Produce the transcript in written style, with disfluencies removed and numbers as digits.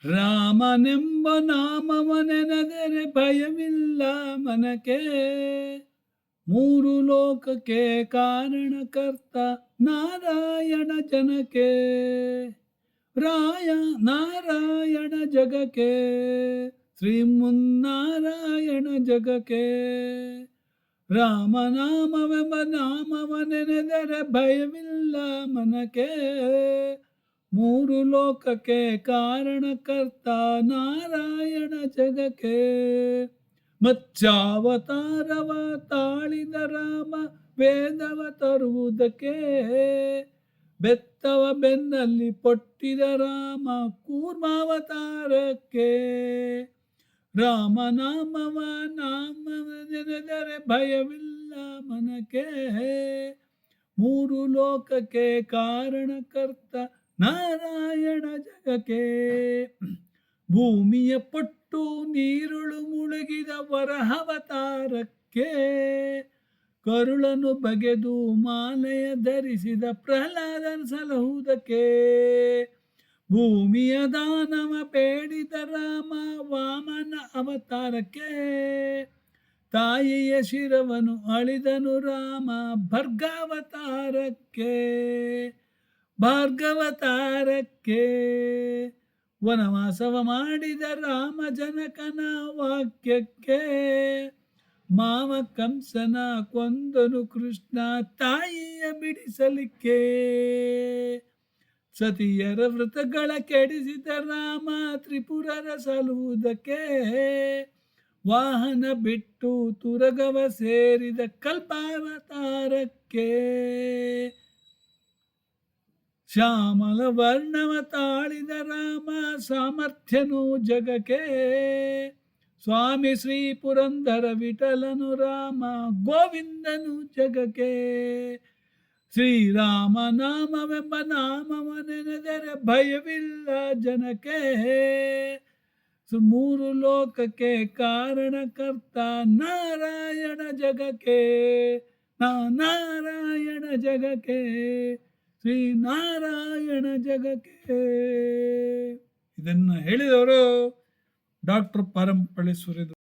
ರಾಮನೆಂಬ ನಾಮವ ನೆನೆದರೆ ಭಯವಿಲ್ಲ ಮನಕ್ಕೆ, ಮೂರು ಲೋಕಕ್ಕೆ ಕಾರಣಕರ್ತ ನಾರಾಯಣ ಜನಕ್ಕೆ, ನಾರಾಯಣ ಜಗಕ್ಕೆ, ಶ್ರೀಮನ್ನಾರಾಯಣ ಜಗಕ್ಕೆ. ರಾಮನಾಮವೆಂಬ ನಾಮವ ನೆನೆದರೆ ಭಯವಿಲ್ಲ ಮನಕ್ಕೆ, ಮೂರು ಲೋಕಕ್ಕೆ ಕಾರಣಕರ್ತ ನಾರಾಯಣ ಜಗಕ್ಕೆ. ಮತ್ಸ್ಯಾವತಾರವ ತಾಳಿದ ರಾಮ ವೇದವ ತರುವುದಕ್ಕೆ, ಬೆತ್ತವ ಬೆನ್ನಲ್ಲಿ ಪೊಟ್ಟಿದ ರಾಮ ಕೂರ್ಮಾವತಾರಕ್ಕೆ. ರಾಮನಾಮವ ನೆನೆದರೆ ಭಯವಿಲ್ಲ ಮನಕ್ಕೆ, ಮೂರು ಲೋಕಕ್ಕೆ ಕಾರಣಕರ್ತ ನಾರಾಯಣ ಜಗಕ್ಕೆ. ಭೂಮಿಯ ಪೊಟ್ಟು ನೀರುಳು ಮುಳುಗಿದ ವರಹವತಾರಕ್ಕೆ, ಕರುಳನ್ನು ಬಗೆದು ಮಾಲೆಯ ಧರಿಸಿದ ಪ್ರಹ್ಲಾದನ ಸಲಹುವುದಕ್ಕೆ. ಭೂಮಿಯ ದಾನವ ಬೇಡಿದ ರಾಮ ವಾಮನ ಅವತಾರಕ್ಕೆ, ತಾಯಿಯ ಶಿರವನ್ನು ಅಳಿದನು ರಾಮ ಭರ್ಗಾವತಾರಕ್ಕೆ. ಭಾರ್ಗವತಾರಕ್ಕೆ ವನವಾಸವ ಮಾಡಿದ ರಾಮ ಜನಕನ ವಾಕ್ಯಕ್ಕೆ, ಮಾವ ಕಂಸನ ಕೊಂದನು ಕೃಷ್ಣ ತಾಯಿಯ ಬಿಡಿಸಲಿಕ್ಕೆ. ಸತಿಯರ ವ್ರತಗಳ ಕೆಡಿಸಿದ ರಾಮ ತ್ರಿಪುರರ ಸಲುವುದಕ್ಕೆ, ವಾಹನ ಬಿಟ್ಟು ತುರಗವ ಸೇರಿದ ಕಲ್ಪಾವತಾರಕ್ಕೆ. ಶ್ಯಾಮಲ ವರ್ಣವ ತಾಳಿದ ರಾಮ ಸಾಮರ್ಥ್ಯನು ಜಗಕ್ಕೆ, ಸ್ವಾಮಿ ಶ್ರೀ ಪುರಂದರ ವಿಠಲನು ರಾಮ ಗೋವಿಂದನು ಜಗಕ್ಕೆ. ಶ್ರೀರಾಮ ನಾಮವೆಂಬ ನಾಮವ ನೆನೆದರೆ ಭಯವಿಲ್ಲ ಜನಕ್ಕೆ, ಮೂರು ಲೋಕಕ್ಕೆ ಕಾರಣಕರ್ತ ನಾರಾಯಣ ಜಗಕ್ಕೆ. ನಾರಾಯಣ ಜಗಕ್ಕೆ, ಶ್ರೀ ನಾರಾಯಣ ಜಗಕ್ಕೆ. ಇದನ್ನು ಹೇಳಿದವರು ಡಾಕ್ಟರ್ ಪರಂಪಳ್ಳಿ ಸುರೇಂದ್ರ.